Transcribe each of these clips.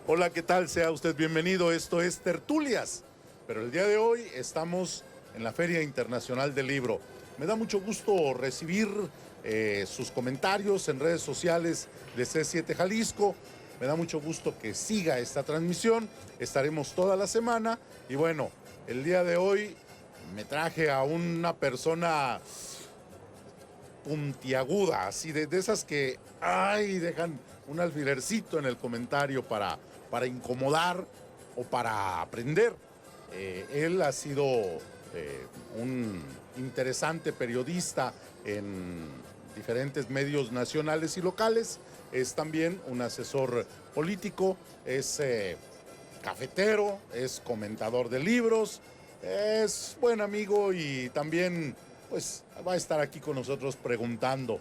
Hola, ¿qué tal? Sea usted bienvenido. Esto es Tertulias. Pero el día de hoy estamos en la Feria Internacional del Libro. Me da mucho gusto recibir sus comentarios en redes sociales de C7 Jalisco. Me da mucho gusto que siga esta transmisión. Estaremos toda la semana. Y bueno, el día de hoy me traje a una persona puntiaguda, así de esas que, ay, dejan un alfilercito en el comentario para incomodar o para aprender. Él ha sido un interesante periodista en diferentes medios nacionales y locales. Es también un asesor político, es cafetero, es comentador de libros, es buen amigo y también pues va a estar aquí con nosotros preguntando.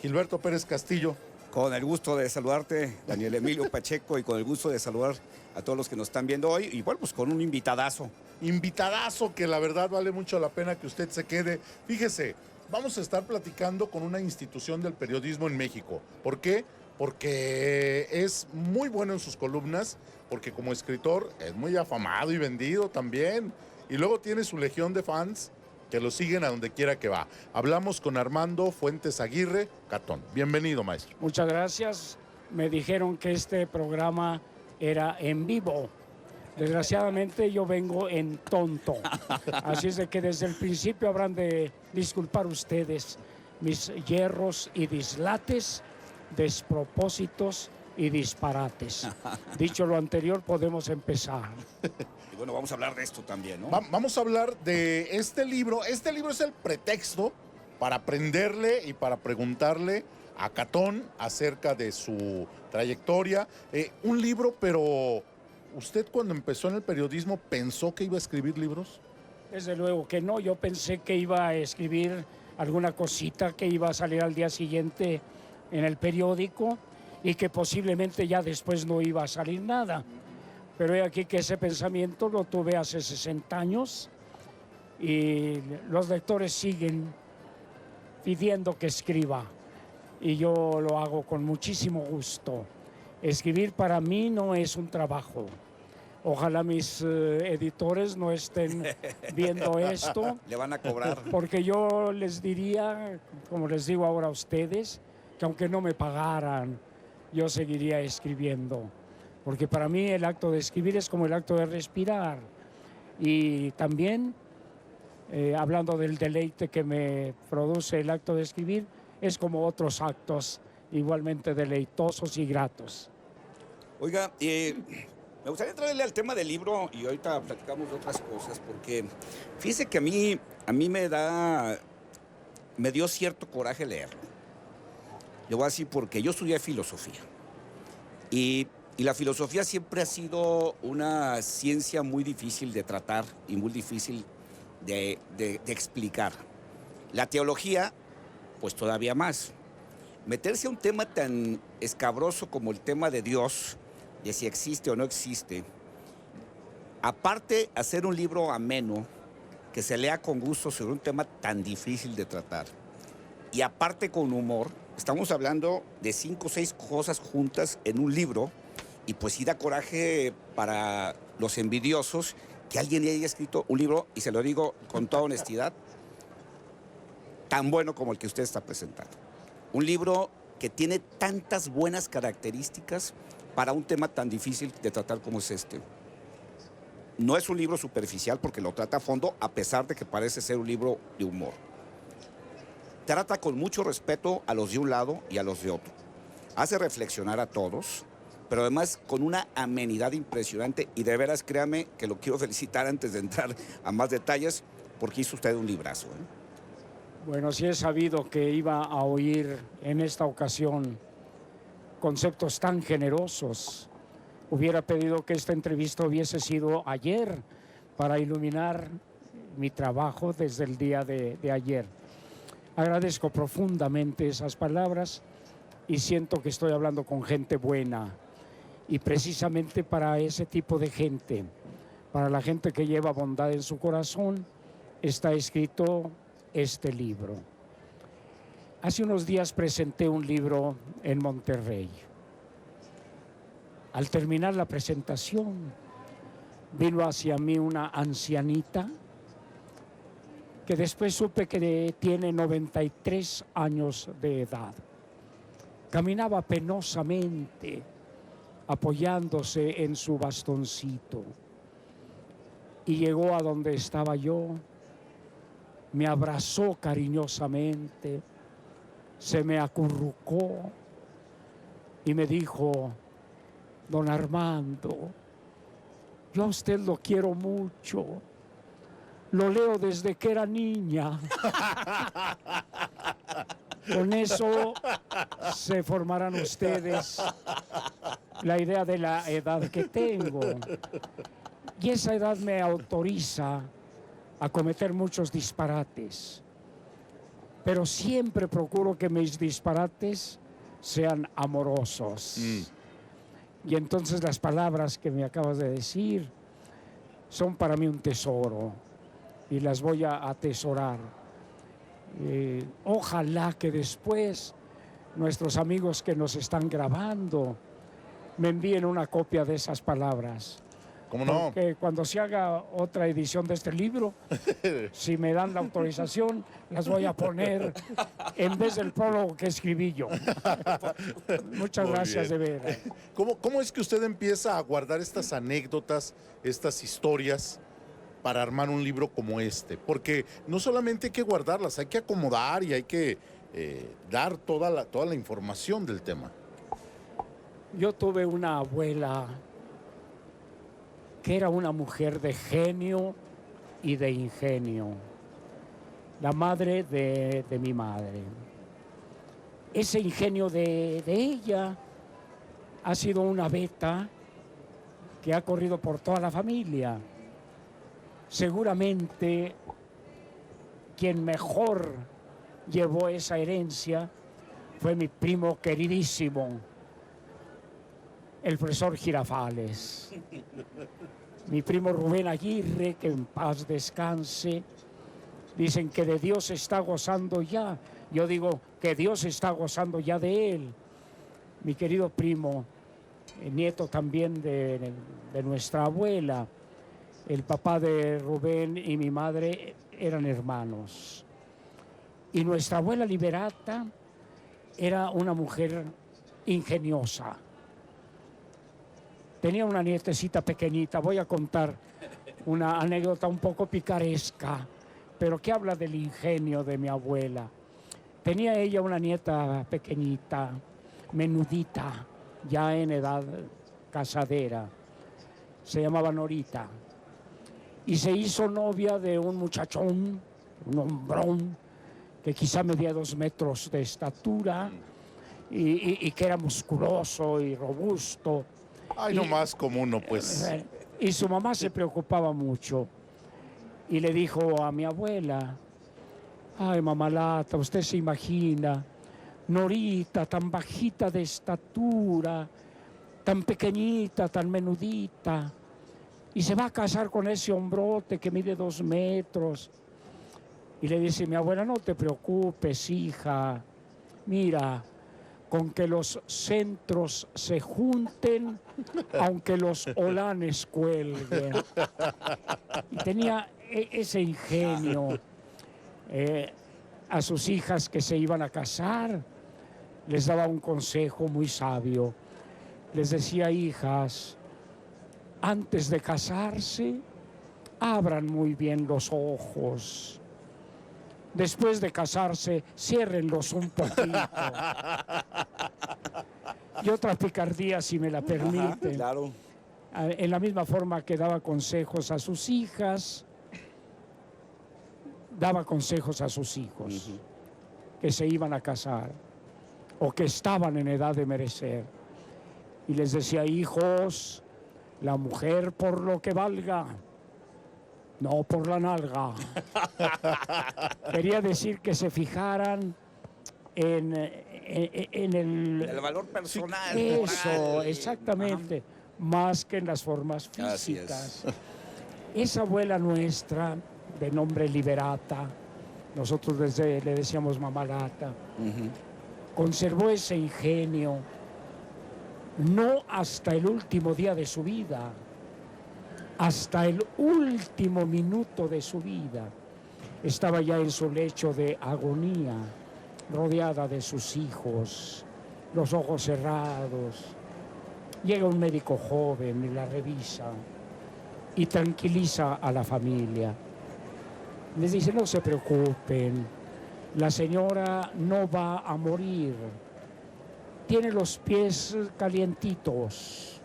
Gilberto Pérez Castillo. Con el gusto de saludarte, Daniel Emilio Pacheco, y con el gusto de saludar a todos los que nos están viendo hoy. Y bueno, pues con un invitadazo. Invitadazo que la verdad vale mucho la pena que usted se quede. Fíjese, vamos a estar platicando con una institución del periodismo en México. ¿Por qué? Porque es muy bueno en sus columnas, porque como escritor es muy afamado y vendido también. Y luego tiene su legión de fans que lo siguen a donde quiera que va. Hablamos con Armando Fuentes Aguirre Catón. Bienvenido, maestro. Muchas gracias. Me dijeron que este programa era en vivo. Desgraciadamente yo vengo en tonto. Así es de que desde el principio habrán de disculpar ustedes mis hierros y dislates, despropósitos y disparates. Dicho lo anterior, podemos empezar. Y bueno, vamos a hablar de esto también, ¿no? Vamos a hablar de este libro. Este libro es el pretexto para aprenderle y para preguntarle a Catón acerca de su trayectoria. Un libro, pero ¿usted cuando empezó en el periodismo pensó que iba a escribir libros? Desde luego que no. Yo pensé que iba a escribir alguna cosita que iba a salir al día siguiente en el periódico y que posiblemente ya después no iba a salir nada. Pero he aquí que ese pensamiento lo tuve hace 60 años y los lectores siguen pidiendo que escriba y yo lo hago con muchísimo gusto. Escribir para mí no es un trabajo. Ojalá mis editores no estén viendo esto. Le van a cobrar. Porque yo les diría, como les digo ahora a ustedes, que aunque no me pagaran, yo seguiría escribiendo. Porque para mí el acto de escribir es como el acto de respirar. Y también, hablando del deleite que me produce el acto de escribir, es como otros actos igualmente deleitosos y gratos. Oiga, me gustaría entrarle al tema del libro y ahorita platicamos de otras cosas, porque fíjese que a mí me dio cierto coraje leerlo. Le voy a decir porque yo estudié filosofía y la filosofía siempre ha sido una ciencia muy difícil de tratar y muy difícil de explicar. La teología, pues todavía más. Meterse a un tema tan escabroso como el tema de Dios, de si existe o no existe, aparte hacer un libro ameno, que se lea con gusto sobre un tema tan difícil de tratar, y aparte con humor, estamos hablando de 5 o 6 cosas juntas en un libro, y pues sí da coraje para los envidiosos que alguien haya escrito un libro, y se lo digo con toda honestidad, tan bueno como el que usted está presentando. Un libro que tiene tantas buenas características para un tema tan difícil de tratar como es este. No es un libro superficial porque lo trata a fondo, a pesar de que parece ser un libro de humor. Trata con mucho respeto a los de un lado y a los de otro. Hace reflexionar a todos, pero además con una amenidad impresionante, y de veras créame que lo quiero felicitar antes de entrar a más detalles, porque hizo usted un librazo, ¿eh? Bueno, sí he sabido que iba a oír en esta ocasión conceptos tan generosos. Hubiera pedido que esta entrevista hubiese sido ayer para iluminar mi trabajo desde el día de ayer. Agradezco profundamente esas palabras y siento que estoy hablando con gente buena. Y precisamente para ese tipo de gente, para la gente que lleva bondad en su corazón, está escrito este libro. Hace unos días presenté un libro en Monterrey. Al terminar la presentación, vino hacia mí una ancianita que después supe que tiene 93 años de edad. Caminaba penosamente, apoyándose en su bastoncito. Y llegó a donde estaba yo, me abrazó cariñosamente, se me acurrucó y me dijo: don Armando, yo a usted lo quiero mucho, lo leo desde que era niña. Con eso se formarán ustedes la idea de la edad que tengo. Y esa edad me autoriza a cometer muchos disparates. Pero siempre procuro que mis disparates sean amorosos. Y entonces las palabras que me acabas de decir son para mí un tesoro y las voy a atesorar. Ojalá que después nuestros amigos que nos están grabando me envíen una copia de esas palabras. ¿Cómo no? Porque cuando se haga otra edición de este libro, si me dan la autorización, las voy a poner en vez del prólogo que escribí yo. Muchas gracias, de veras. ¿Cómo es que usted empieza a guardar estas anécdotas, estas historias, para armar un libro como este? Porque no solamente hay que guardarlas, hay que acomodar y hay que dar toda la información del tema. Yo tuve una abuela que era una mujer de genio y de ingenio, la madre de mi madre. Ese ingenio de ella ha sido una veta que ha corrido por toda la familia. Seguramente quien mejor llevó esa herencia fue mi primo queridísimo, el profesor Girafales. Mi primo Rubén Aguirre, que en paz descanse. Dicen que de Dios está gozando ya. Yo digo que Dios está gozando ya de él. Mi querido primo, nieto también de nuestra abuela. El papá de Rubén y mi madre eran hermanos. Y nuestra abuela Liberata era una mujer ingeniosa. Tenía una nietecita pequeñita. Voy a contar una anécdota un poco picaresca, pero que habla del ingenio de mi abuela. Tenía ella una nieta pequeñita, menudita, ya en edad casadera. Se llamaba Norita. Y se hizo novia de un muchachón, un hombrón, que quizá medía 2 metros de estatura y que era musculoso y robusto. Ay, no más como uno, pues. Y su mamá se preocupaba mucho y le dijo a mi abuela: ay, mamalata, usted se imagina, Norita, tan bajita de estatura, tan pequeñita, tan menudita, y se va a casar con ese hombrote que mide 2 metros. Y le dice mi abuela: no te preocupes, hija, mira, con que los centros se junten, aunque los olanes cuelguen. Y tenía ese ingenio. A sus hijas que se iban a casar, les daba un consejo muy sabio. Les decía: hijas, antes de casarse, abran muy bien los ojos. Después de casarse, ciérrenlos un poquito. Y otra picardía, si me la permiten. Claro. En la misma forma que daba consejos a sus hijas, daba consejos a sus hijos que se iban a casar o que estaban en edad de merecer. Y les decía: hijos, la mujer por lo que valga, no por la nalga. Quería decir que se fijaran en El valor personal. eso, moral. exactamente, más que en las formas Así físicas. es. Esa abuela nuestra, de nombre Liberata, nosotros le decíamos Mamalata, conservó ese ingenio no hasta el último día de su vida, hasta el último minuto de su vida. Estaba ya en su lecho de agonía, rodeada de sus hijos, los ojos cerrados. Llega un médico joven y la revisa y tranquiliza a la familia. Les dice, no se preocupen, la señora no va a morir. Tiene los pies calientitos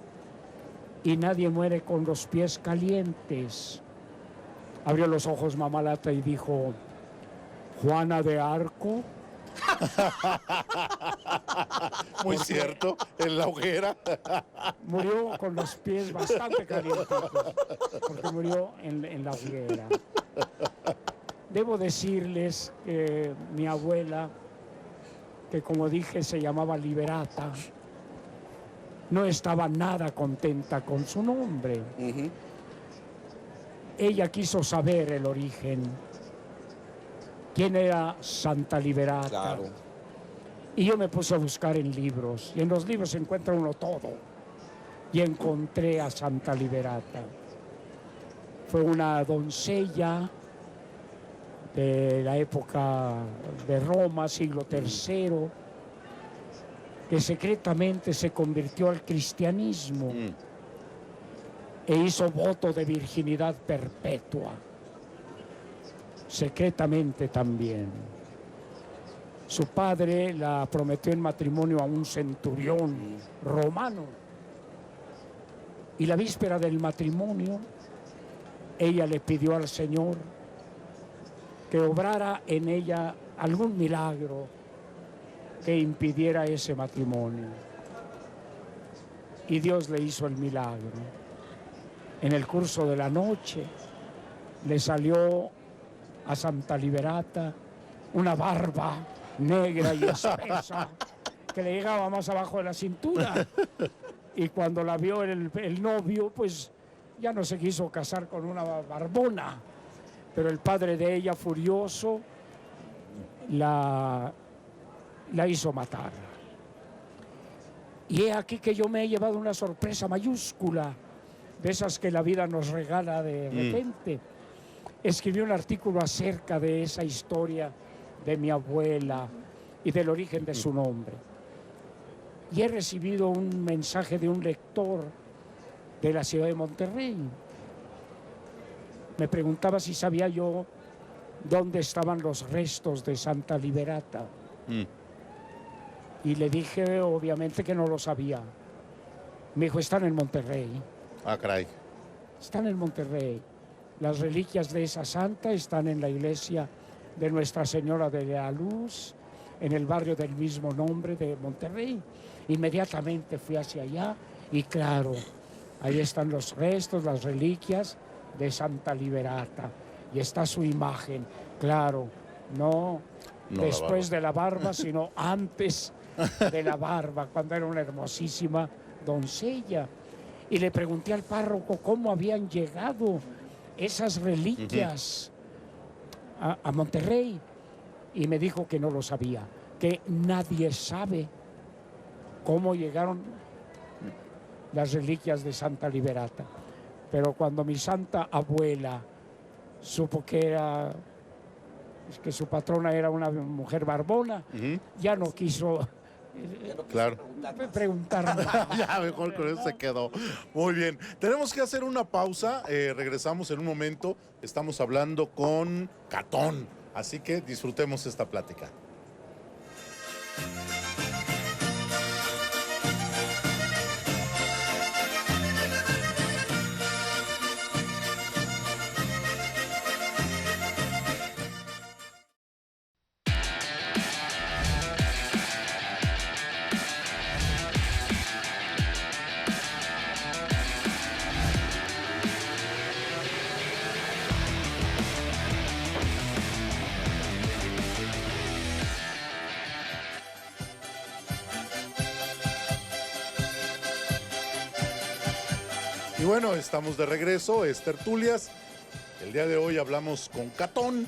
y nadie muere con los pies calientes. Abrió los ojos Mamalata y dijo, Juana de Arco. Muy cierto, en la hoguera. Murió con los pies bastante calientitos, porque murió en la hoguera. Debo decirles que mi abuela, que como dije se llamaba Liberata, no estaba nada contenta con su nombre. Ella quiso saber el origen, quién era Santa Liberata. Claro. Y yo me puse a buscar en libros, y en los libros se encuentra uno todo. Y encontré a Santa Liberata. Fue una doncella de la época de Roma, siglo III, que secretamente se convirtió al cristianismo e hizo voto de virginidad perpetua, secretamente también. Su padre la prometió en matrimonio a un centurión romano, y la víspera del matrimonio ella le pidió al Señor que obrara en ella algún milagro que impidiera ese matrimonio. Y Dios le hizo el milagro. En el curso de la noche le salió a Santa Liberata una barba negra y espesa que le llegaba más abajo de la cintura. Y cuando la vio el novio, pues ya no se quiso casar con una barbona. Pero el padre de ella, furioso, la hizo matar. Y he aquí que yo me he llevado una sorpresa mayúscula, de esas que la vida nos regala de repente. Escribí un artículo acerca de esa historia de mi abuela y del origen de su nombre. Y he recibido un mensaje de un lector de la ciudad de Monterrey. Me preguntaba si sabía yo dónde estaban los restos de Santa Liberata. Y le dije, obviamente, que no lo sabía. Me dijo, están en Monterrey. Ah, caray. Están en Monterrey. Las reliquias de esa santa están en la iglesia de Nuestra Señora de la Luz, en el barrio del mismo nombre de Monterrey. Inmediatamente fui hacia allá y claro, ahí están los restos, las reliquias de Santa Liberata. Y está su imagen, claro, no después de la barba, sino antes de la barba, cuando era una hermosísima doncella. Y le pregunté al párroco cómo habían llegado esas reliquias a Monterrey. Y me dijo que no lo sabía, que nadie sabe cómo llegaron las reliquias de Santa Liberata. Pero cuando mi santa abuela supo que su patrona era una mujer barbona, ya no quiso Claro. preguntar nada. Ya mejor con eso se quedó. Muy bien. Tenemos que hacer una pausa. Regresamos en un momento. Estamos hablando con Catón. Así que disfrutemos esta plática. Y bueno, estamos de regreso, es Tertulias. El día de hoy hablamos con Catón,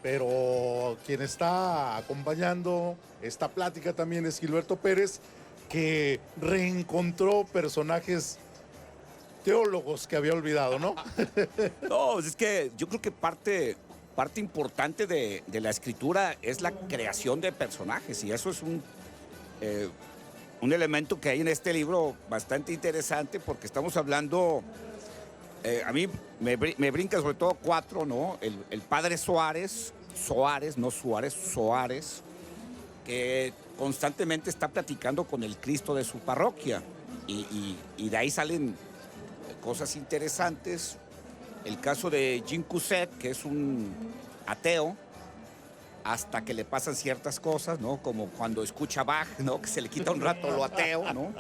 pero quien está acompañando esta plática también es Gilberto Pérez, que reencontró personajes teólogos que había olvidado, ¿no? No, es que yo creo que parte importante de la escritura es la creación de personajes, y eso es un elemento que hay en este libro bastante interesante, porque estamos hablando, a mí me brinca sobre todo 4, ¿no? El padre Soares, no Suárez, Soares, que constantemente está platicando con el Cristo de su parroquia, y de ahí salen cosas interesantes. El caso de Jean Cousset, que es un ateo, hasta que le pasan ciertas cosas, ¿no? Como cuando escucha Bach, ¿no? Que se le quita un rato lo ateo, ¿no?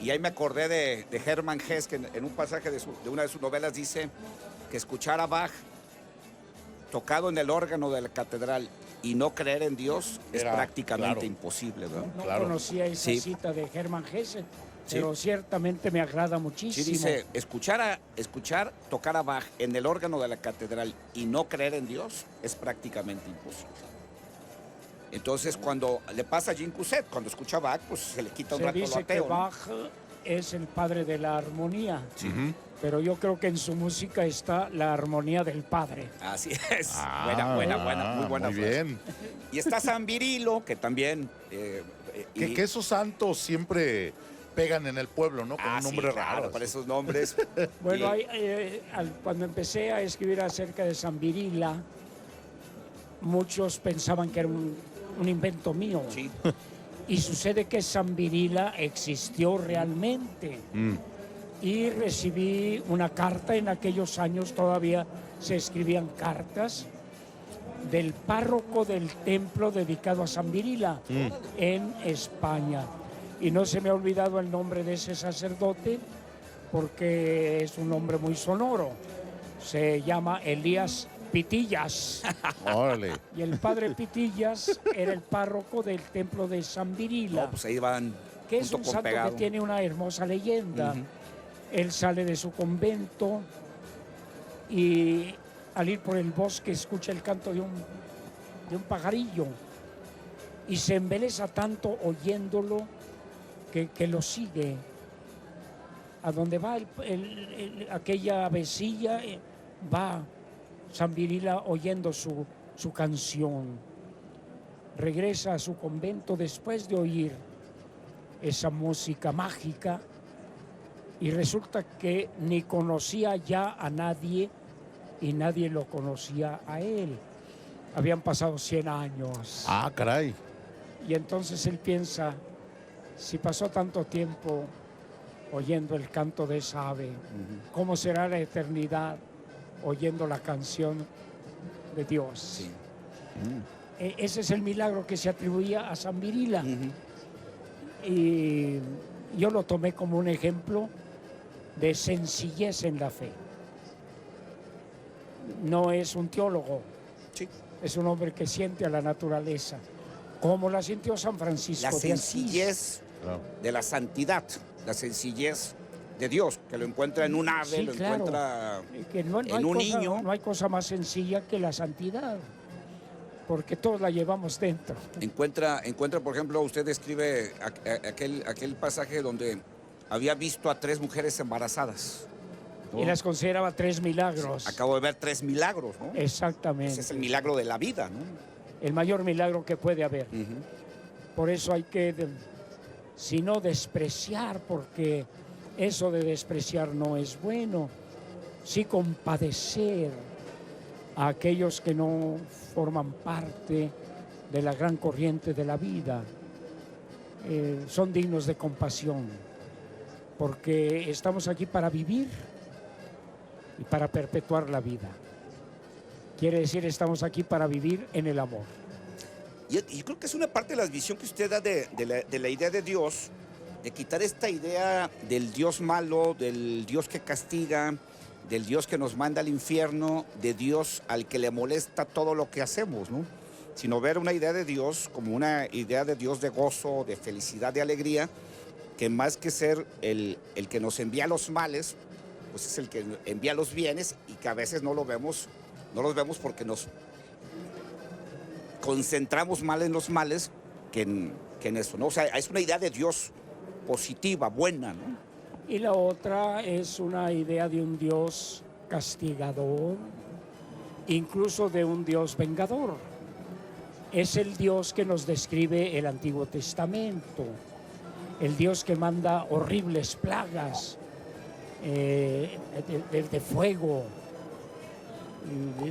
Y ahí me acordé de Hermann Hesse, que en un pasaje de una de sus novelas dice que escuchar a Bach tocado en el órgano de la catedral y no creer en Dios es prácticamente imposible, ¿no? No conocía esa cita de Hermann Hesse, pero ciertamente me agrada muchísimo. Sí, dice, escuchar tocar a Bach en el órgano de la catedral y no creer en Dios es prácticamente imposible. Entonces, cuando le pasa a Jean Cousset, cuando escucha a Bach, pues se le quita un rato lo ateo. Se dice que Bach es el padre de la armonía, pero yo creo que en su música está la armonía del padre. Así es. Buena, muy buena. Muy bien. Y está San Virilo, que también... Que esos santos siempre pegan en el pueblo, ¿no? Con un nombre raro. Para esos nombres. Bueno, cuando empecé a escribir acerca de San Virila, muchos pensaban que era un invento mío. Sí. Y sucede que San Virila existió realmente. Y recibí una carta, en aquellos años todavía se escribían cartas, del párroco del templo dedicado a San Virila en España. Y no se me ha olvidado el nombre de ese sacerdote, porque es un nombre muy sonoro. Se llama Elías Pitillas. Órale. Y el padre Pitillas era el párroco del templo de San Virila. No, pues ahí van. Que es un santo que tiene una hermosa leyenda. Él sale de su convento y al ir por el bosque escucha el canto de un pajarillo y se embelesa tanto oyéndolo que lo sigue. A donde va aquella avecilla, va San Virila oyendo su canción. Regresa a su convento después de oír esa música mágica y resulta que ni conocía ya a nadie y nadie lo conocía a él. Habían pasado 100 años. Ah, caray. Y entonces él piensa, si pasó tanto tiempo oyendo el canto de esa ave, ¿cómo será la eternidad oyendo la canción de Dios? Sí. Ese es el milagro que se atribuía a San Virila. Y yo lo tomé como un ejemplo de sencillez en la fe. No es un teólogo, es un hombre que siente a la naturaleza, como la sintió San Francisco La de sencillez de la santidad, la sencillez de Dios, que lo encuentra en un ave, lo encuentra en un niño. No hay cosa más sencilla que la santidad, porque todos la llevamos dentro. Encuentra, por ejemplo, usted escribe aquel pasaje donde había visto a 3 mujeres embarazadas, ¿no? Y las consideraba 3 milagros. Acabo de ver 3 milagros, ¿no? Exactamente. Ese es el milagro de la vida, ¿no? El mayor milagro que puede haber. Por eso hay que, si no despreciar, porque eso de despreciar no es bueno, sí compadecer a aquellos que no forman parte de la gran corriente de la vida. Son dignos de compasión, porque estamos aquí para vivir y para perpetuar la vida. Quiere decir, estamos aquí para vivir en el amor. Y creo que es una parte de la visión que usted da de la idea de Dios, de quitar esta idea del Dios malo, del Dios que castiga, del Dios que nos manda al infierno, de Dios al que le molesta todo lo que hacemos, ¿no? Sino ver una idea de Dios como una idea de Dios de gozo, de felicidad, de alegría, que más que ser el que nos envía los males, pues es el que envía los bienes, y que a veces no los vemos porque nos concentramos mal en los males que en eso, ¿no? O sea, es una idea de Dios positiva, buena, ¿no? Y la otra es una idea de un Dios castigador, incluso de un Dios vengador. Es el Dios que nos describe el Antiguo Testamento, el Dios que manda horribles plagas de fuego,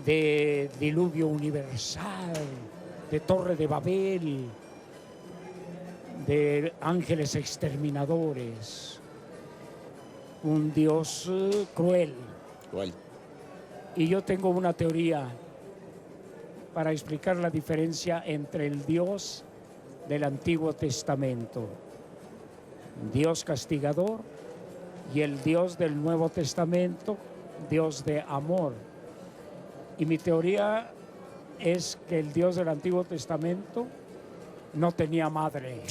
de diluvio universal, de Torre de Babel, de ángeles exterminadores. Un Dios cruel. Igual. Y yo tengo una teoría para explicar la diferencia entre el Dios del Antiguo Testamento, Dios castigador, y el Dios del Nuevo Testamento, Dios de amor. Y mi teoría es que el Dios del Antiguo Testamento no tenía madre.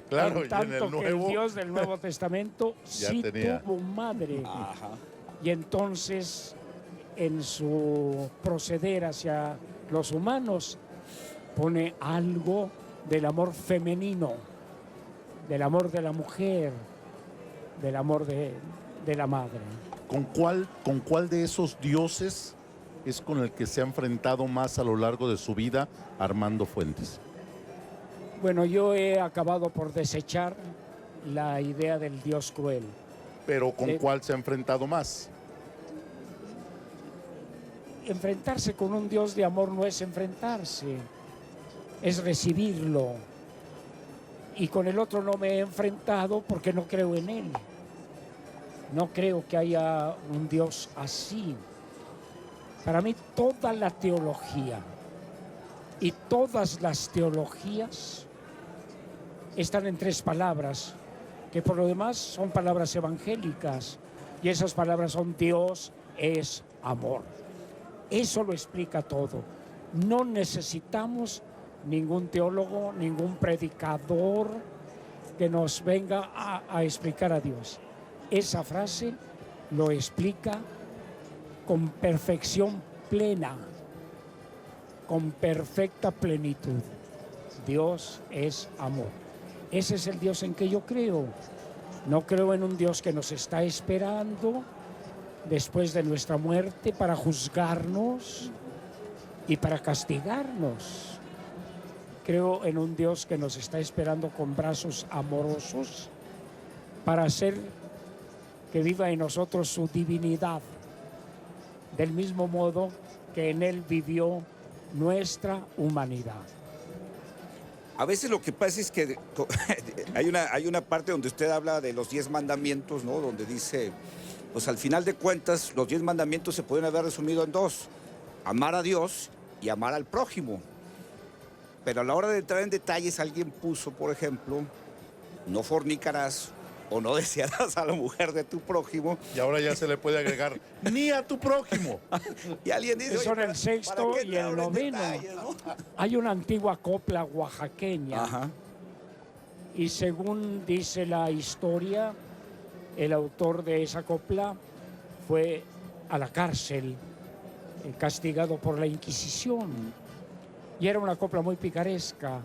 Claro, En tanto y en el que nuevo el Dios del Nuevo Testamento Ya sí tenía. tuvo madre. Ajá. Y entonces, en su proceder hacia los humanos, pone algo del amor femenino, del amor de la mujer, del amor de la madre. ¿Con cuál de esos dioses es con el que se ha enfrentado más a lo largo de su vida Armando Fuentes? Bueno, yo he acabado por desechar la idea del Dios cruel. Pero ¿con De- cuál se ha enfrentado más? Enfrentarse con un Dios de amor no es enfrentarse, es recibirlo. Y con el otro no me he enfrentado porque no creo en él. No creo que haya un Dios así. Para mí toda la teología y todas las teologías están en tres palabras, que por lo demás son palabras evangélicas. Y esas palabras son: Dios es amor. Eso lo explica todo. No necesitamos ningún teólogo, ningún predicador que nos venga a explicar a Dios. Esa frase lo explica con perfección plena, con perfecta plenitud. Dios es amor. Ese es el Dios en que yo creo. No creo en un Dios que nos está esperando después de nuestra muerte para juzgarnos y para castigarnos. Creo en un Dios que nos está esperando con brazos amorosos para hacer que viva en nosotros su divinidad, del mismo modo que en Él vivió nuestra humanidad. A veces lo que pasa es que hay una parte donde usted habla de los 10 mandamientos, ¿no? Donde dice, pues al final de cuentas, los 10 mandamientos se pueden haber resumido en dos: amar a Dios y amar al prójimo. Pero a la hora de entrar en detalles, alguien puso, por ejemplo, no fornicarás o no desearás a la mujer de tu prójimo. Y ahora ya se le puede agregar ni a tu prójimo. Y alguien dice, Son "Oye, el sexto ¿para qué y te el hablo en noveno". detalles, no? Hay una antigua copla oaxaqueña. Ajá. Y según dice la historia, el autor de esa copla fue a la cárcel, castigado por la Inquisición. Y era una copla muy picaresca.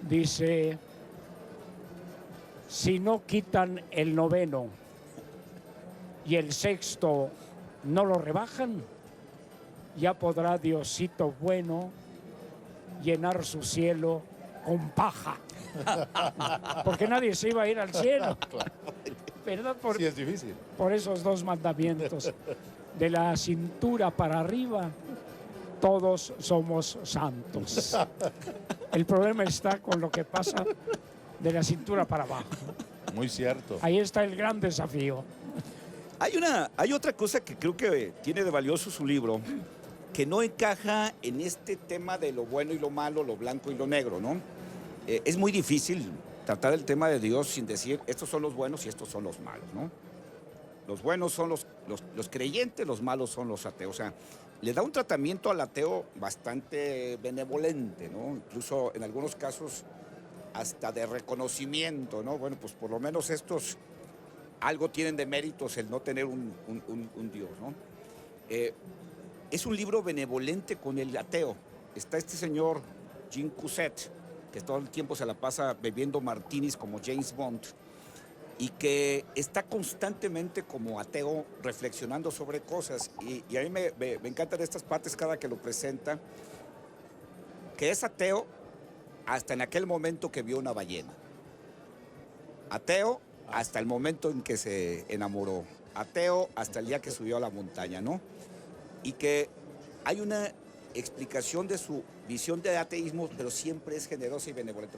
Dice: si no quitan el noveno y el sexto no lo rebajan, ya podrá Diosito bueno llenar su cielo con paja. Porque nadie se iba a ir al cielo. ¿Verdad? Sí, es difícil. Por esos dos mandamientos. De la cintura para arriba, todos somos santos. El problema está con lo que pasa de la cintura para abajo. Muy cierto. Ahí está el gran desafío. Hay otra cosa que creo que tiene de valioso su libro, que no encaja en este tema de lo bueno y lo malo, lo blanco y lo negro, ¿no? Es muy difícil tratar el tema de Dios sin decir, estos son los buenos y estos son los malos, ¿no? Los buenos son los creyentes, los malos son los ateos. O sea, le da un tratamiento al ateo bastante benevolente, ¿no? Incluso en algunos casos hasta de reconocimiento, ¿no? Bueno, pues por lo menos estos algo tienen de méritos el no tener un Dios, ¿no? Es un libro benevolente con el ateo. Está este señor, Jean Cousset, que todo el tiempo se la pasa bebiendo martinis como James Bond y que está constantemente como ateo reflexionando sobre cosas. Y a mí me encantan estas partes cada que lo presenta, que es ateo hasta en aquel momento que vio una ballena. Ateo hasta el momento en que se enamoró. Ateo hasta el día que subió a la montaña, ¿no? Y que hay una explicación de su visión de ateísmo, pero siempre es generosa y benevolente.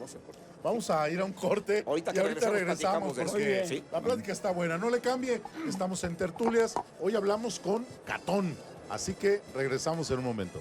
Vamos a ir a un corte Ahorita y que ahorita regresamos regresamos platicamos de porque eso. Sí. la plática está buena. No le cambie, estamos en tertulias. Hoy hablamos con Catón, así que regresamos en un momento.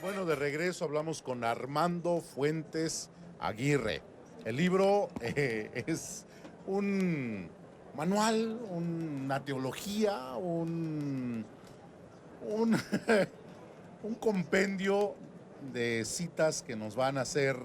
Bueno, de regreso hablamos con Armando Fuentes Aguirre. El libro es un manual, una teología, un compendio de citas que nos van a hacer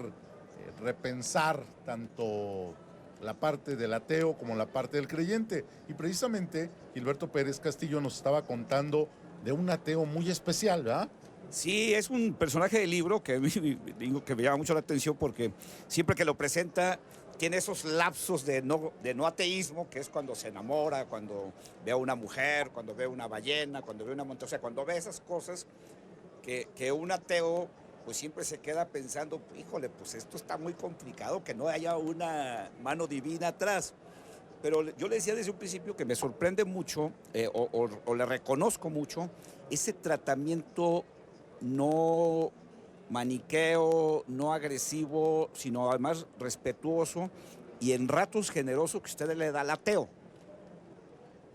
repensar tanto la parte del ateo como la parte del creyente. Y precisamente Gilberto Pérez Castillo nos estaba contando de un ateo muy especial, ¿verdad? Sí, es un personaje del libro que, digo, que me llama mucho la atención porque siempre que lo presenta tiene esos lapsos de no ateísmo, que es cuando se enamora, cuando ve a una mujer, cuando ve una ballena, cuando ve una montaña, o sea, cuando ve esas cosas que un ateo pues siempre se queda pensando, híjole, pues esto está muy complicado, que no haya una mano divina atrás. Pero yo le decía desde un principio que me sorprende mucho, o le reconozco mucho, ese tratamiento no maniqueo, no agresivo, sino además respetuoso y en ratos generoso que usted le da al ateo.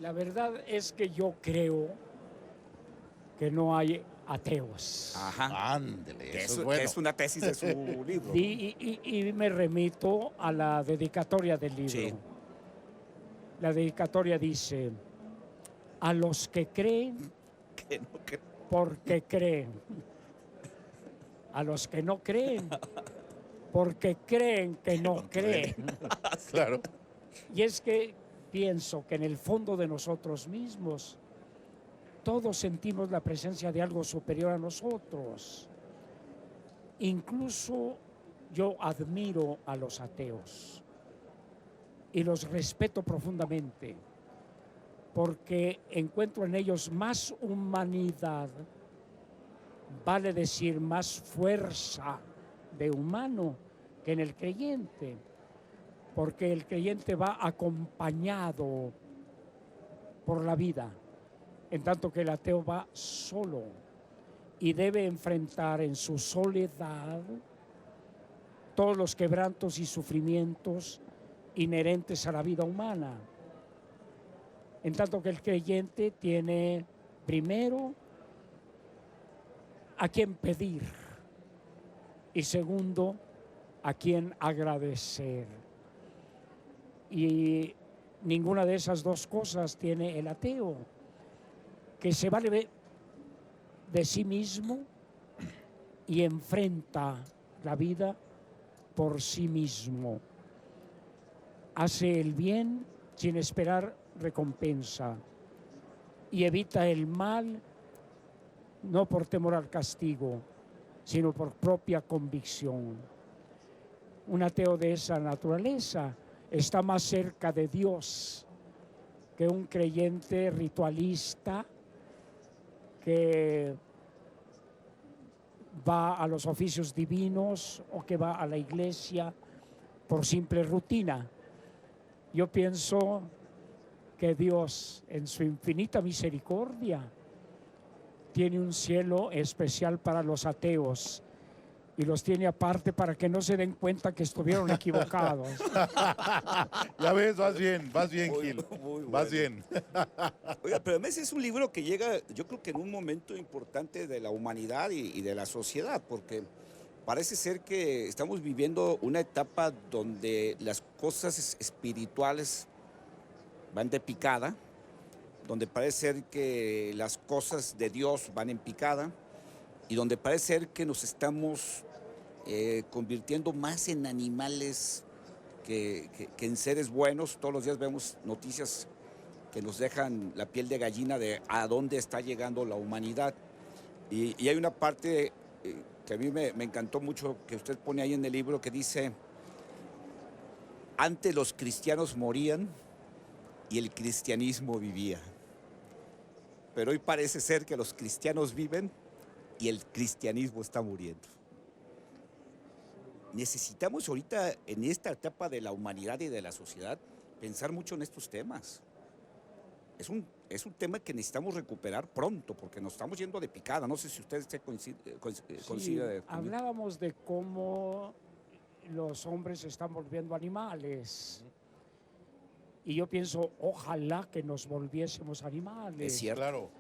La verdad es que yo creo que no hay ateos. Ajá. Ándele, Que eso es, es bueno. que es una tesis de su libro. Y me remito a la dedicatoria del libro. Sí. La dedicatoria dice, a los que creen Que no, que- porque creen. A los que no creen porque creen que no creen. Claro. Y es que pienso que en el fondo de nosotros mismos todos sentimos la presencia de algo superior a nosotros. Incluso yo admiro a los ateos y los respeto profundamente porque encuentro en ellos más humanidad, vale decir más fuerza de humano que en el creyente, porque el creyente va acompañado por la vida, en tanto que el ateo va solo y debe enfrentar en su soledad todos los quebrantos y sufrimientos inherentes a la vida humana. En tanto que el creyente tiene primero a quien pedir y segundo a quien agradecer. Y ninguna de esas dos cosas tiene el ateo, que se vale de sí mismo y enfrenta la vida por sí mismo. Hace el bien sin esperar recompensa y evita el mal no por temor al castigo, sino por propia convicción. Un ateo de esa naturaleza está más cerca de Dios que un creyente ritualista que va a los oficios divinos o que va a la iglesia por simple rutina. Yo pienso que Dios, en su infinita misericordia, tiene un cielo especial para los ateos y los tiene aparte para que no se den cuenta que estuvieron equivocados. Ya ves, vas bien, Muy- Gil. muy Vas bueno. bien. Oiga, pero además es un libro que llega, yo creo que en un momento importante de la humanidad y de la sociedad, porque parece ser que estamos viviendo una etapa donde las cosas espirituales van de picada, donde parece ser que las cosas de Dios van en picada y donde parece ser que nos estamos convirtiendo más en animales que en seres buenos. Todos los días vemos noticias que nos dejan la piel de gallina de a dónde está llegando la humanidad. Y hay una parte que a mí me encantó mucho, que usted pone ahí en el libro, que dice, antes los cristianos morían y el cristianismo vivía. Pero hoy parece ser que los cristianos viven y el cristianismo está muriendo. Necesitamos ahorita, en esta etapa de la humanidad y de la sociedad, pensar mucho en estos temas. Es un tema que necesitamos recuperar pronto, porque nos estamos yendo de picada. No sé si usted coincide Sí, conmigo. hablábamos de cómo los hombres se están volviendo animales. Y yo pienso, ojalá que nos volviésemos animales. Es cierto. Claro.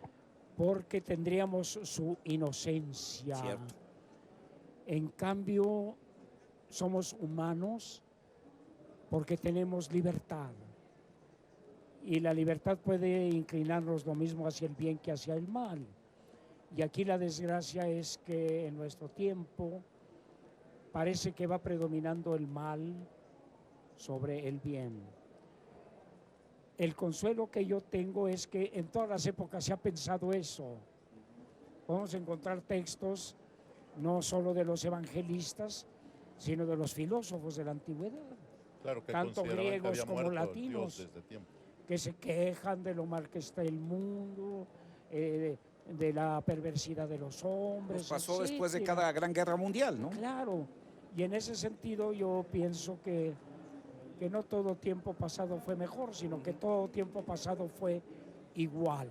Porque tendríamos su inocencia. Cierto. En cambio, somos humanos porque tenemos libertad. Y la libertad puede inclinarnos lo mismo hacia el bien que hacia el mal. Y aquí la desgracia es que en nuestro tiempo parece que va predominando el mal sobre el bien. El consuelo que yo tengo es que en todas las épocas se ha pensado eso. Podemos encontrar textos no solo de los evangelistas, sino de los filósofos de la antigüedad, Claro que tanto consideraban que griegos había como muerto el latinos, Dios desde tiempo. que se quejan de lo mal que está el mundo, de la perversidad de los hombres. Nos pasó después de etcétera. cada gran guerra mundial, ¿no? Claro, y en ese sentido yo pienso que no todo tiempo pasado fue mejor, sino que todo tiempo pasado fue igual.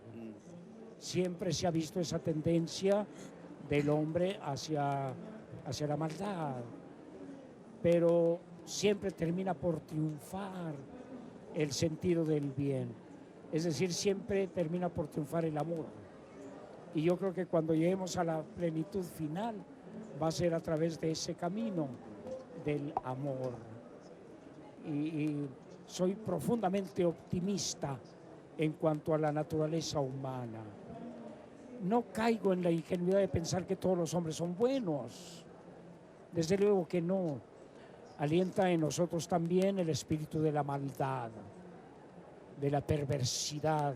Siempre se ha visto esa tendencia del hombre hacia la maldad, pero siempre termina por triunfar el sentido del bien. Es decir, siempre termina por triunfar el amor. Y yo creo que cuando lleguemos a la plenitud final va a ser a través de ese camino del amor. Y soy profundamente optimista en cuanto a la naturaleza humana. No caigo en la ingenuidad de pensar que todos los hombres son buenos. Desde luego que no. Alienta en nosotros también el espíritu de la maldad, de la perversidad,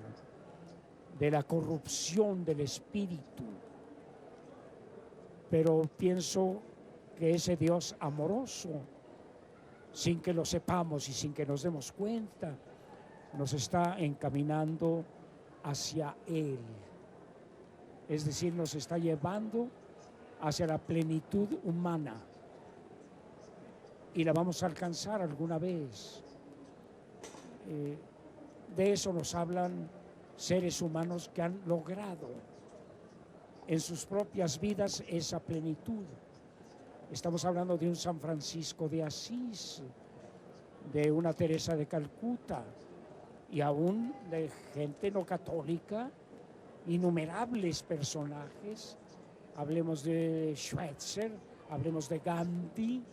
de la corrupción del espíritu. Pero pienso que ese Dios amoroso, sin que lo sepamos y sin que nos demos cuenta, nos está encaminando hacia Él. Es decir, nos está llevando hacia la plenitud humana. Y la vamos a alcanzar alguna vez. De eso nos hablan seres humanos que han logrado en sus propias vidas esa plenitud. Estamos hablando de un San Francisco de Asís, de una Teresa de Calcuta y aún de gente no católica, innumerables personajes. Hablemos de Schweitzer, hablemos de Gandhi,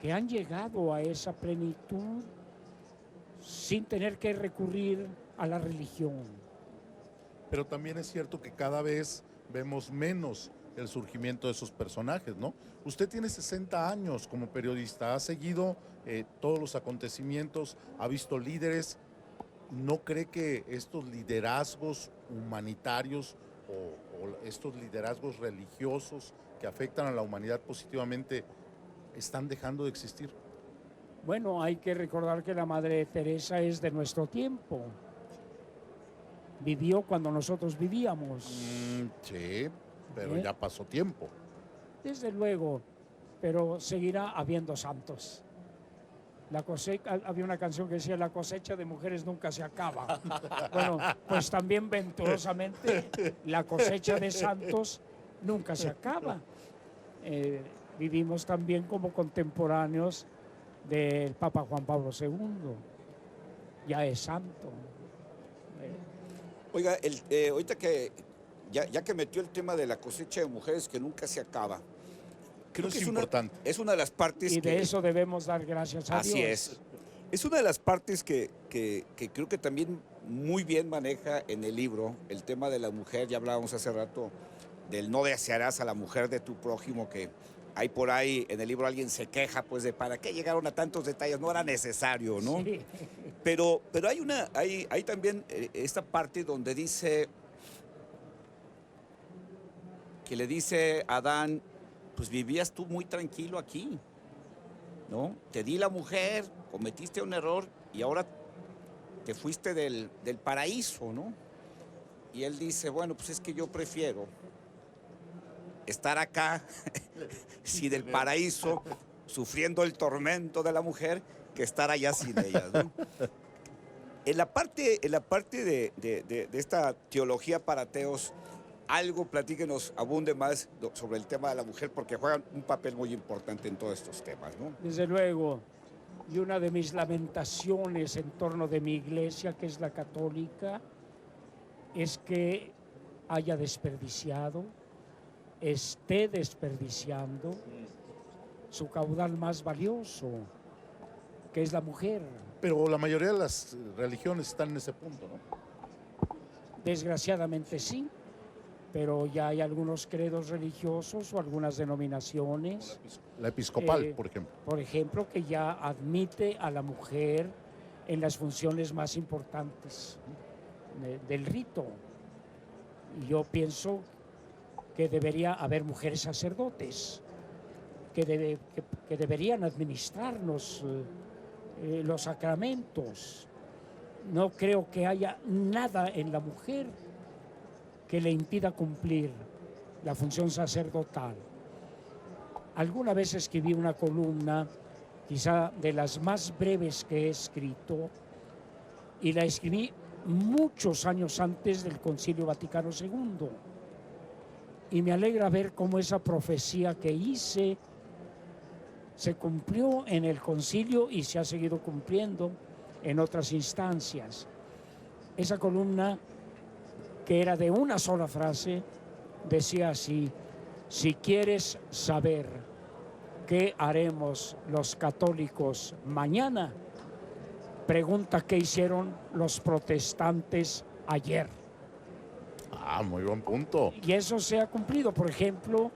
que han llegado a esa plenitud sin tener que recurrir a la religión. Pero también es cierto que cada vez vemos menos el surgimiento de esos personajes, ¿no? Usted tiene 60 años como periodista, ha seguido todos los acontecimientos, ha visto líderes. ¿No cree que estos liderazgos humanitarios o estos liderazgos religiosos que afectan a la humanidad positivamente están dejando de existir? Bueno, hay que recordar que la Madre Teresa es de nuestro tiempo. Vivió cuando nosotros vivíamos. Sí, pero ya pasó tiempo. Desde luego, pero seguirá habiendo santos. Había una canción que decía: la cosecha de mujeres nunca se acaba. Bueno, pues también venturosamente la cosecha de santos nunca se acaba. Vivimos también como contemporáneos del Papa Juan Pablo II, ya es santo. Oiga, ahorita que ya que metió el tema de la cosecha de mujeres que nunca se acaba, creo que es importante. Es una de las partes y de eso debemos dar gracias a Dios. Así es. Es una de las partes que creo que también muy bien maneja en el libro el tema de la mujer. Ya hablábamos hace rato del no desearás a la mujer de tu prójimo, que hay por ahí en el libro alguien se queja pues de para qué llegaron a tantos detalles, no era necesario, ¿no? Sí. Pero hay también esta parte donde dice que le dice a Adán, pues vivías tú muy tranquilo aquí, ¿no? Te di la mujer, cometiste un error y ahora te fuiste del paraíso, ¿no? Y él dice, bueno, pues es que yo prefiero estar acá, sí, del paraíso, sufriendo el tormento de la mujer, que estar allá sin ella, ¿no? En la parte de esta teología para ateos, platíquenos, abunde más sobre el tema de la mujer, porque juegan un papel muy importante en todos estos temas, ¿no? Desde luego, y una de mis lamentaciones en torno de mi iglesia, que es la católica, es que haya desperdiciado, esté desperdiciando su caudal más valioso, que es la mujer. Pero la mayoría de las religiones están en ese punto, ¿no? Desgraciadamente sí, pero ya hay algunos credos religiosos o algunas denominaciones. La episcopal, por ejemplo. Por ejemplo, que ya admite a la mujer en las funciones más importantes del rito. Y yo pienso que debería haber mujeres sacerdotes, que deberían administrarnos los sacramentos. No creo que haya nada en la mujer que le impida cumplir la función sacerdotal. Alguna vez escribí una columna, quizá de las más breves que he escrito, y la escribí muchos años antes del Concilio Vaticano II. Y me alegra ver cómo esa profecía que hice se cumplió en el concilio y se ha seguido cumpliendo en otras instancias. Esa columna, que era de una sola frase, decía así: si quieres saber qué haremos los católicos mañana, pregunta qué hicieron los protestantes ayer. Ah, muy buen punto. Y eso se ha cumplido. Por ejemplo,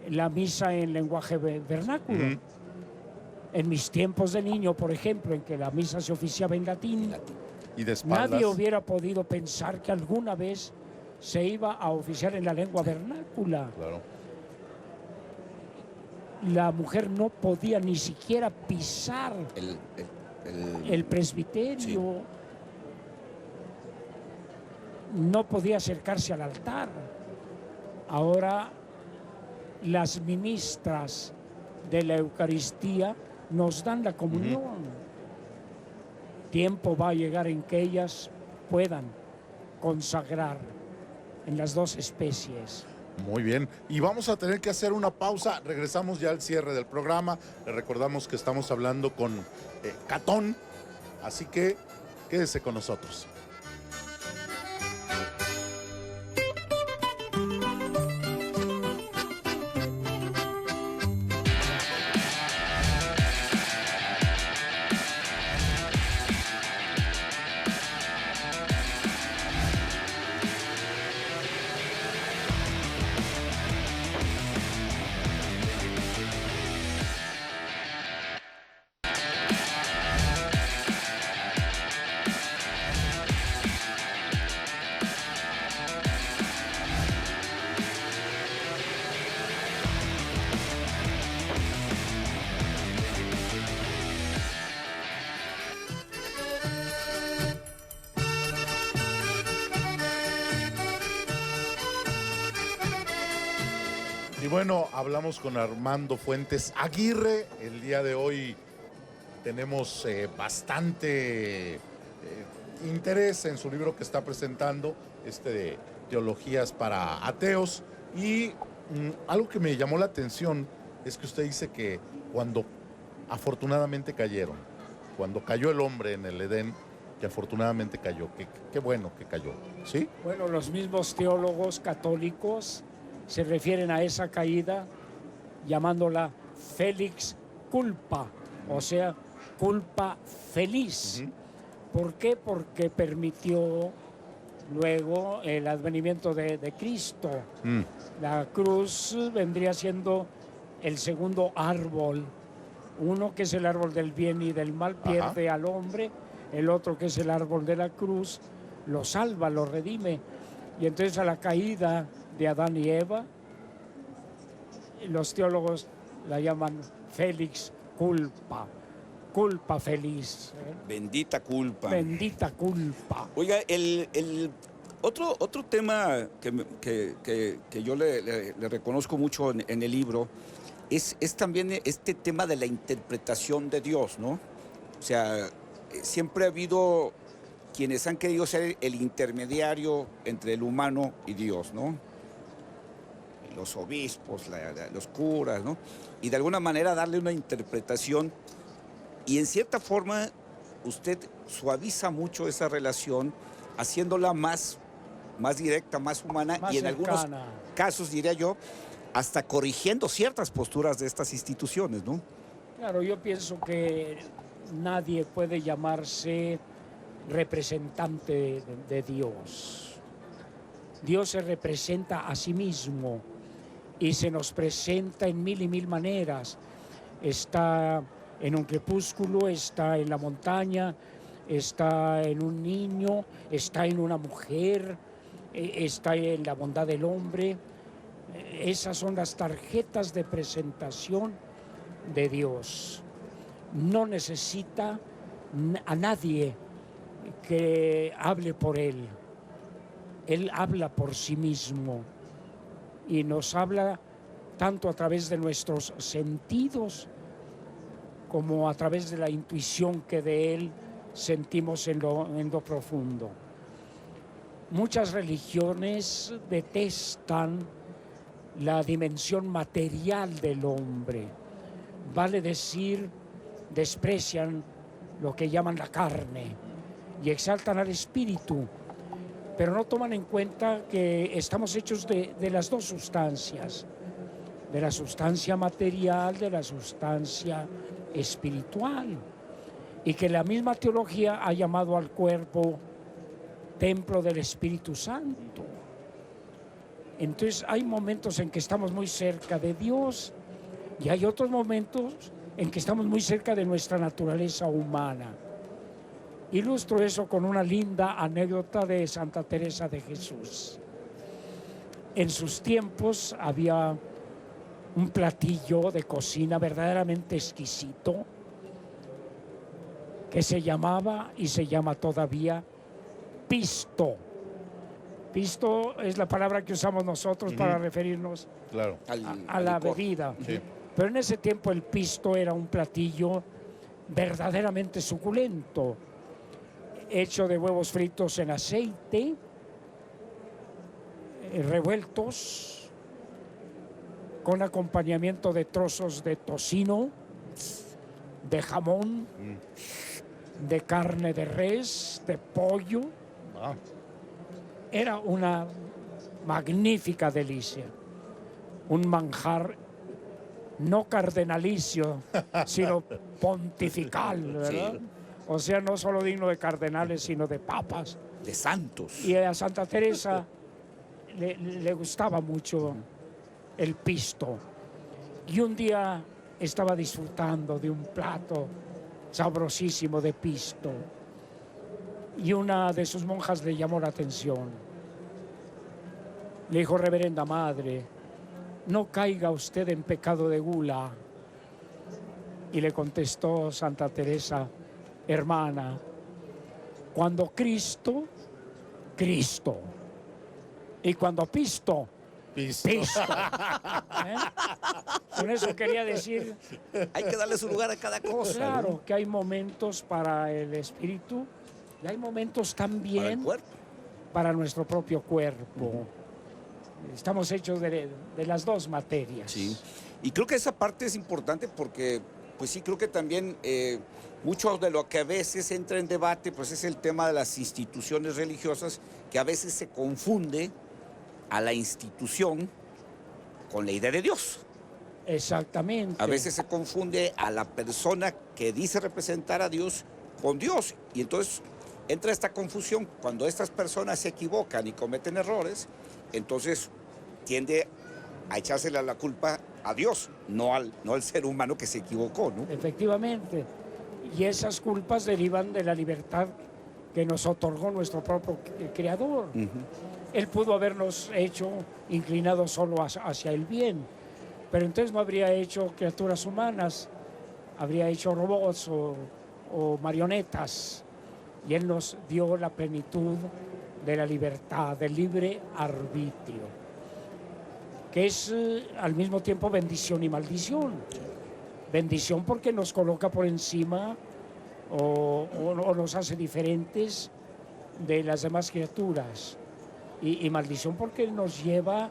la misa en lenguaje vernáculo. En mis tiempos de niño, por ejemplo, en que la misa se oficiaba en latín, Y de espaldas. nadie hubiera podido pensar que alguna vez se iba a oficiar en la lengua vernácula. Claro. La mujer no podía ni siquiera pisar el presbiterio. Sí. No podía acercarse al altar. Ahora las ministras de la Eucaristía nos dan la comunión. Tiempo va a llegar en que ellas puedan consagrar en las dos especies. Muy bien. Y vamos a tener que hacer una pausa. Regresamos ya al cierre del programa. Les recordamos que estamos hablando con Catón. Así que quédese con nosotros. Y bueno, hablamos con Armando Fuentes Aguirre el día de hoy, tenemos bastante interés en su libro que está presentando, de Teologías para Ateos. Y algo que me llamó la atención es que usted dice que cuando afortunadamente cayeron, cuando cayó el hombre en el Edén, que afortunadamente cayó, qué bueno que cayó, ¿sí? Bueno, los mismos teólogos católicos se refieren a esa caída llamándola Felix culpa, o sea, culpa feliz. ¿Por qué? Porque permitió luego el advenimiento de Cristo. La cruz vendría siendo el segundo árbol. Uno que es el árbol del bien y del mal pierde al hombre, el otro que es el árbol de la cruz lo salva, lo redime. Y entonces a la caída de Adán y Eva, los teólogos la llaman Felix culpa, culpa feliz. Bendita culpa. Bendita culpa. Oiga, otro tema que yo le reconozco mucho en el libro es también este tema de la interpretación de Dios, ¿no? O sea, siempre ha habido quienes han querido ser el intermediario entre el humano y Dios, ¿no? Los obispos, los curas, ¿no? Y de alguna manera darle una interpretación. Y en cierta forma usted suaviza mucho esa relación, haciéndola más directa, más humana, Más y en cercana. algunos casos, diría yo, hasta corrigiendo ciertas posturas de estas instituciones, ¿no? Claro, yo pienso que nadie puede llamarse representante de Dios. Dios se representa a sí mismo y se nos presenta en mil y mil maneras. Está en un crepúsculo, está en la montaña, está en un niño, está en una mujer, está en la bondad del hombre. Esas son las tarjetas de presentación de Dios. No necesita a nadie que hable por Él. Él habla por sí mismo y nos habla tanto a través de nuestros sentidos como a través de la intuición que de Él sentimos en lo profundo. Muchas religiones detestan la dimensión material del hombre, vale decir, desprecian lo que llaman la carne y exaltan al espíritu, pero no toman en cuenta que estamos hechos de las dos sustancias, de la sustancia material, de la sustancia espiritual, y que la misma teología ha llamado al cuerpo templo del Espíritu Santo. Entonces hay momentos en que estamos muy cerca de Dios y hay otros momentos en que estamos muy cerca de nuestra naturaleza humana. Ilustro eso con una linda anécdota de Santa Teresa de Jesús. En sus tiempos había un platillo de cocina verdaderamente exquisito que se llamaba y se llama todavía pisto. Pisto es la palabra que usamos nosotros para referirnos Claro. a la licor. bebida. Sí. Pero en ese tiempo el pisto era un platillo verdaderamente suculento, hecho de huevos fritos en aceite, revueltos, con acompañamiento de trozos de tocino, de jamón, de carne de res, de pollo. Ah, Era una magnífica delicia, un manjar no cardenalicio, sino pontifical, ¿verdad? Sí. O sea, no solo digno de cardenales, sino de papas. De santos. Y a Santa Teresa le gustaba mucho el pisto. Y un día estaba disfrutando de un plato sabrosísimo de pisto. Y una de sus monjas le llamó la atención. Le dijo: reverenda madre, no caiga usted en pecado de gula. Y le contestó Santa Teresa: hermana, cuando Cristo, Cristo. Y cuando pisto, Pisto. Pisto. ¿Eh? Con eso quería decir, Hay que darle su lugar a cada cosa. claro, ¿no? que hay momentos para el espíritu y hay momentos Para el también cuerpo. para nuestro propio cuerpo. Estamos hechos de las dos materias. Sí. Y creo que esa parte es importante porque, pues sí, creo que también mucho de lo que a veces entra en debate, pues es el tema de las instituciones religiosas, que a veces se confunde a la institución con la idea de Dios. Exactamente. A veces se confunde a la persona que dice representar a Dios con Dios. Y entonces entra esta confusión cuando estas personas se equivocan y cometen errores, entonces tiende a echársela la culpa a Dios, no al ser humano que se equivocó, ¿no? Efectivamente. Y esas culpas derivan de la libertad que nos otorgó nuestro propio Creador. Él pudo habernos hecho inclinados solo hacia el bien, pero entonces no habría hecho criaturas humanas, habría hecho robots o marionetas. Y Él nos dio la plenitud de la libertad, del libre arbitrio, que es al mismo tiempo bendición y maldición. Bendición porque nos coloca por encima o nos hace diferentes de las demás criaturas. Y maldición porque nos lleva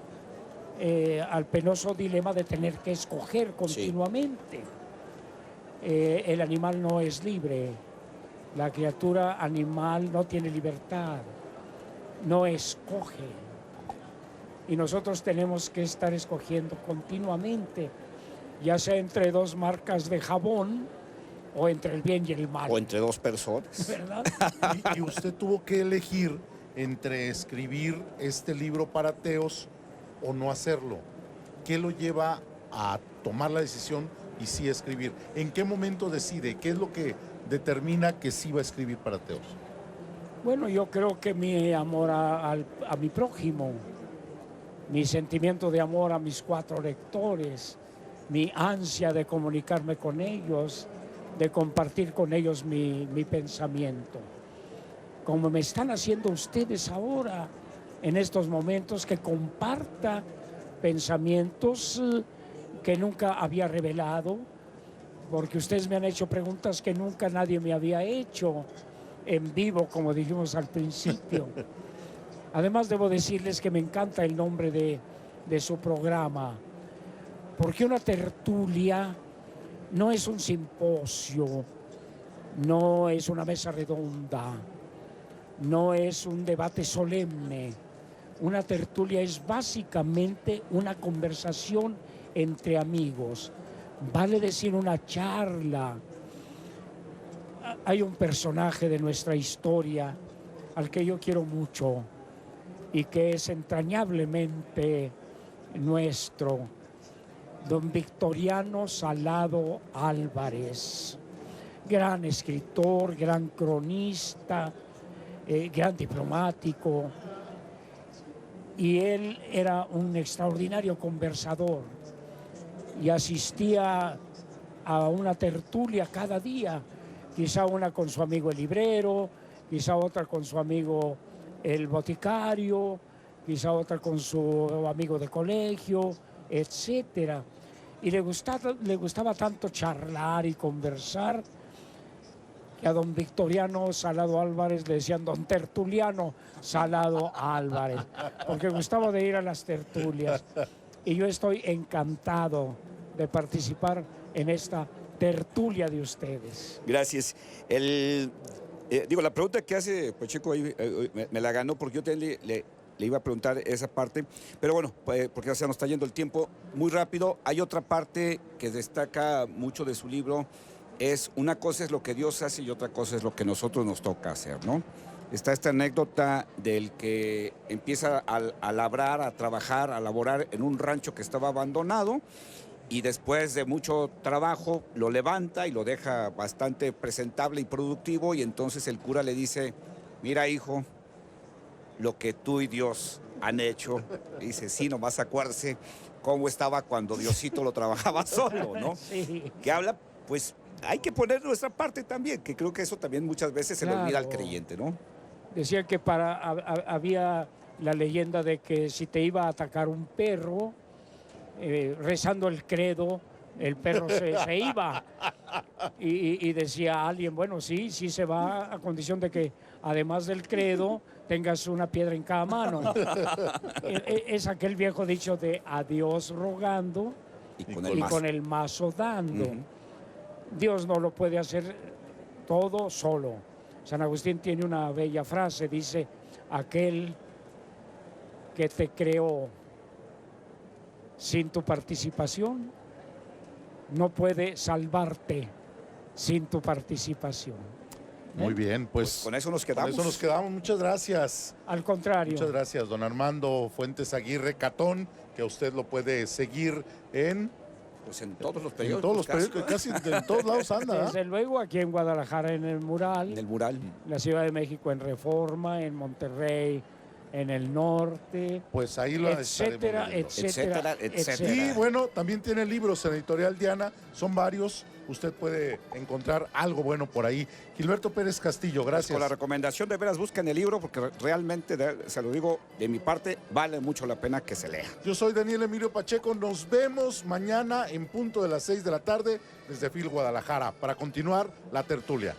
al penoso dilema de tener que escoger continuamente. El animal no es libre, la criatura animal no tiene libertad, no escoge. Y nosotros tenemos que estar escogiendo continuamente, ya sea entre dos marcas de jabón o entre el bien y el mal. O entre dos personas. ¿Verdad? Y usted tuvo que elegir entre escribir este libro para ateos o no hacerlo. ¿Qué lo lleva a tomar la decisión y sí escribir? ¿En qué momento decide? ¿Qué es lo que determina que sí va a escribir para ateos? Bueno, yo creo que mi amor a mi prójimo, mi sentimiento de amor a mis 4 lectores, mi ansia de comunicarme con ellos, de compartir con ellos mi pensamiento. Como me están haciendo ustedes ahora, en estos momentos, que comparta pensamientos que nunca había revelado, porque ustedes me han hecho preguntas que nunca nadie me había hecho en vivo, como dijimos al principio. Además, debo decirles que me encanta el nombre de su programa, porque una tertulia no es un simposio, no es una mesa redonda, no es un debate solemne. Una tertulia es básicamente una conversación entre amigos, vale decir una charla. Hay un personaje de nuestra historia al que yo quiero mucho y que es entrañablemente nuestro, don Victoriano Salado Álvarez, gran escritor, gran cronista, gran diplomático, y él era un extraordinario conversador y asistía a una tertulia cada día, quizá una con su amigo el librero, quizá otra con su amigo el boticario, quizá otra con su amigo de colegio, etcétera. Y le gustaba tanto charlar y conversar que a don Victoriano Salado Álvarez le decían don Tertuliano Salado Álvarez, porque gustaba de ir a las tertulias. Y yo estoy encantado de participar en esta tertulia de ustedes. Gracias. La pregunta que hace Pacheco ahí, me la ganó porque yo también le iba a preguntar esa parte, pero bueno, porque ya se nos está yendo el tiempo muy rápido. Hay otra parte que destaca mucho de su libro, es una cosa es lo que Dios hace y otra cosa es lo que nosotros nos toca hacer, ¿no? Está esta anécdota del que empieza a labrar, a trabajar, a laborar en un rancho que estaba abandonado y después de mucho trabajo lo levanta y lo deja bastante presentable y productivo y entonces el cura le dice, mira hijo, lo que tú y Dios han hecho. Y dice, sí, nomás acuérdese cómo estaba cuando Diosito lo trabajaba solo, ¿no? Sí. Que habla, pues hay que poner nuestra parte también, que creo que eso también muchas veces se le olvida al creyente, ¿no? Decía que había la leyenda de que si te iba a atacar un perro, rezando el credo, el perro se iba. Y decía alguien, bueno, sí se va a condición de que además del credo tengas una piedra en cada mano. Es aquel viejo dicho de a Dios rogando Y y con el mazo dando. Ujú. Dios no lo puede hacer todo solo. San Agustín tiene una bella frase, dice, aquel que te creó sin tu participación no puede salvarte sin tu participación. Muy bien, pues Con eso nos con quedamos. eso nos quedamos. Muchas gracias. Al contrario. Muchas gracias, don Armando Fuentes Aguirre Catón, que usted lo puede seguir en Pues en todos los En periódicos. todos los periódicos, casi en todos lados anda. Desde luego aquí en Guadalajara en el Mural, En el mural. en la Ciudad de México en Reforma, en Monterrey, en el norte, Pues ahí lo etcétera, estaremos leyendo. etcétera, Etcétera, etcétera. Y bueno, también tiene libros en Editorial Diana, son varios. Usted puede encontrar algo bueno por ahí. Gilberto Pérez Castillo, gracias. Con la recomendación de veras busquen el libro porque realmente, se lo digo de mi parte, vale mucho la pena que se lea. Yo soy Daniel Emilio Pacheco. Nos vemos mañana en punto de las 6 de la tarde desde FIL Guadalajara para continuar la tertulia.